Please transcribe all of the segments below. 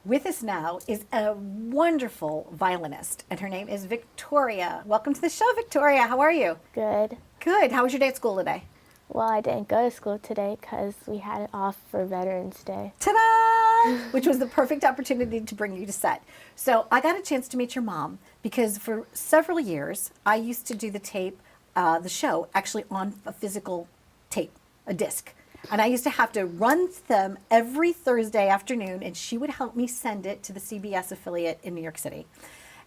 With us now is a wonderful violinist, and her name is Victoria. Welcome to the show, Victoria. How are you? Good. Good. How was your day at school today? Well, I didn't go to school today because we had it off for Veterans Day. Ta-da! Which was the perfect opportunity to bring you to set. So I got a chance to meet your mom because for several years I used to do the show, actually on a physical tape, a disc. And I used to have to run them every Thursday afternoon, and she would help me send it to the CBS affiliate in New York City.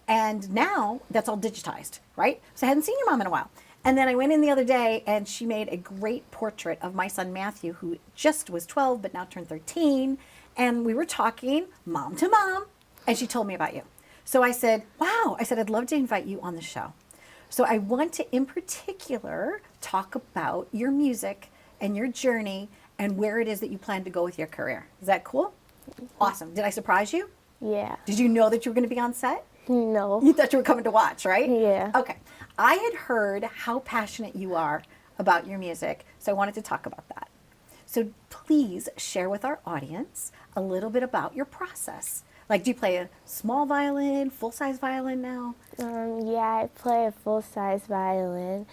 And now that's all digitized, right? So I hadn't seen your mom in a while. And then I went in the other day, and she made a great portrait of my son Matthew, who just was 12 but now turned 13. And we were talking mom to mom, and she told me about you. So I said, wow, I said, I'd love to invite you on the show. So I want to, in particular, talk about your music and your journey and where it is that you plan to go with your career. Is that cool? Awesome. Did I surprise you? Yeah. Did you know that you were going to be on set? No. You thought you were coming to watch, right? Yeah. Okay. I had heard how passionate you are about your music, so I wanted to talk about that. So please share with our audience a little bit about your process. Like, do you play a small violin, full-size violin now? Yeah, I play a full-size violin.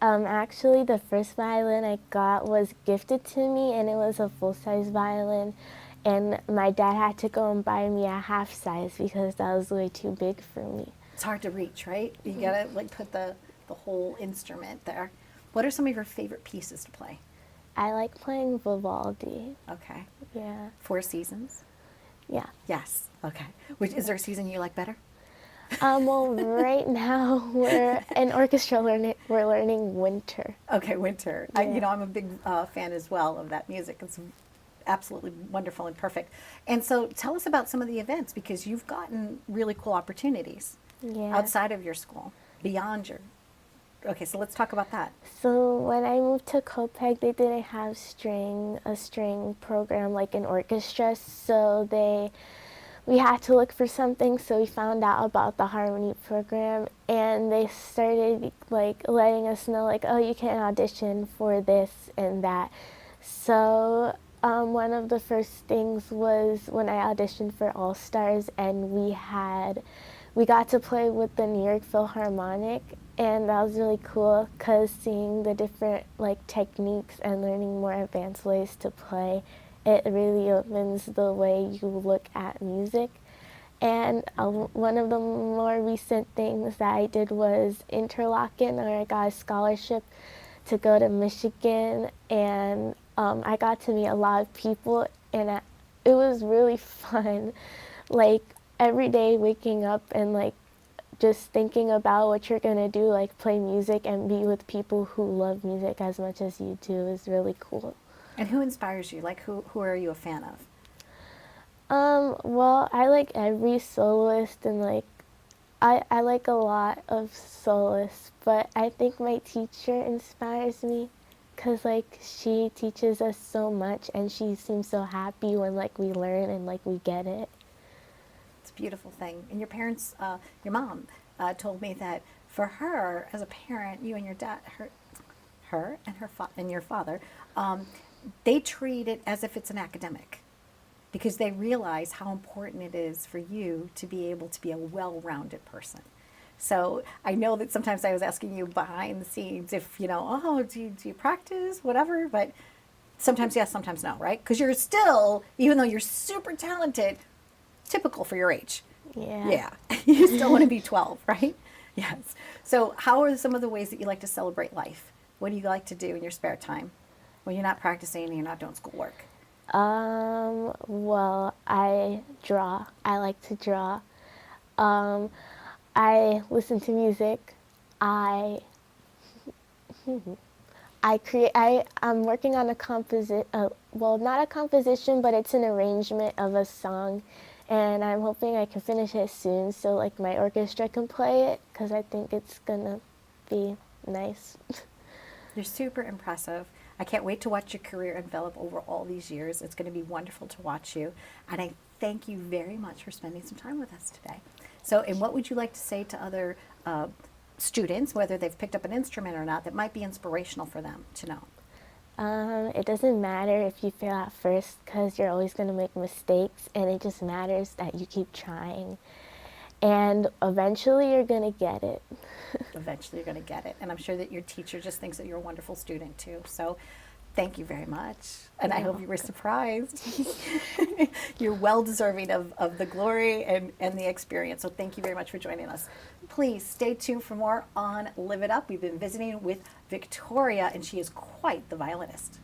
Actually, the first violin I got was gifted to me, and it was a full-size violin. And my dad had to go and buy me a half-size because that was way too big for me. It's hard to reach, right? You gotta like put the whole instrument there. What are some of your favorite pieces to play? I like playing Vivaldi. Okay. Yeah. Four Seasons? Yeah. Yes. Okay. Which, is there a season you like better? Well, right now we're in orchestra we're learning Winter. Okay, Winter. Yeah. I'm a big fan as well of that music. It's absolutely wonderful and perfect. And so tell us about some of the events, because you've gotten really cool opportunities Yeah. outside of your school, beyond your... Okay, so let's talk about that. So when I moved to Copeg, they didn't have a string program like an orchestra, so we had to look for something, so we found out about the harmony program, and they started like letting us know like, oh, you can audition for this and that. So one of the first things was when I auditioned for All Stars, and we got to play with the New York Philharmonic, and that was really cool because seeing the different like techniques and learning more advanced ways to play, it really opens the way you look at music. And one of the more recent things that I did was Interlochen, or I got a scholarship to go to Michigan, and I got to meet a lot of people, and it was really fun. Like every day waking up and like just thinking about what you're gonna do, like play music and be with people who love music as much as you do, is really cool. And who inspires you? Like, who are you a fan of? Well, I like every soloist, and like I like a lot of soloists, but I think my teacher inspires me because like she teaches us so much, and she seems so happy when like we learn and like we get it. It's a beautiful thing. And your parents, your mom, told me that for her as a parent, you and your dad, her and and your father, they treat it as if it's an academic, because they realize how important it is for you to be able to be a well-rounded person. So I know that sometimes I was asking you behind the scenes if, oh, do you practice, whatever, but sometimes yes, sometimes no, right? Because you're still, even though you're super talented, typical for your age. Yeah. Yeah. You still want to be 12, right? Yes. So how are some of the ways that you like to celebrate life? What do you like to do in your spare time when you're not practicing and you're not doing schoolwork? Well, I draw. I like to draw. I listen to music. I I'm working on well, not a composition, but it's an arrangement of a song, and I'm hoping I can finish it soon so like my orchestra can play it, because I think it's gonna be nice. You're super impressive. I can't wait to watch your career envelop over all these years. It's going to be wonderful to watch you. And I thank you very much for spending some time with us today. So, and what would you like to say to other students, whether they've picked up an instrument or not, that might be inspirational for them to know? It doesn't matter if you fail at first because you're always going to make mistakes, and it just matters that you keep trying. And eventually you're going to get it. Eventually you're going to get it. And I'm sure that your teacher just thinks that you're a wonderful student too. So thank you very much. And I hope you were surprised. You're well deserving of the glory and the experience. So thank you very much for joining us. Please stay tuned for more on Live It Up. We've been visiting with Victoria, and she is quite the violinist.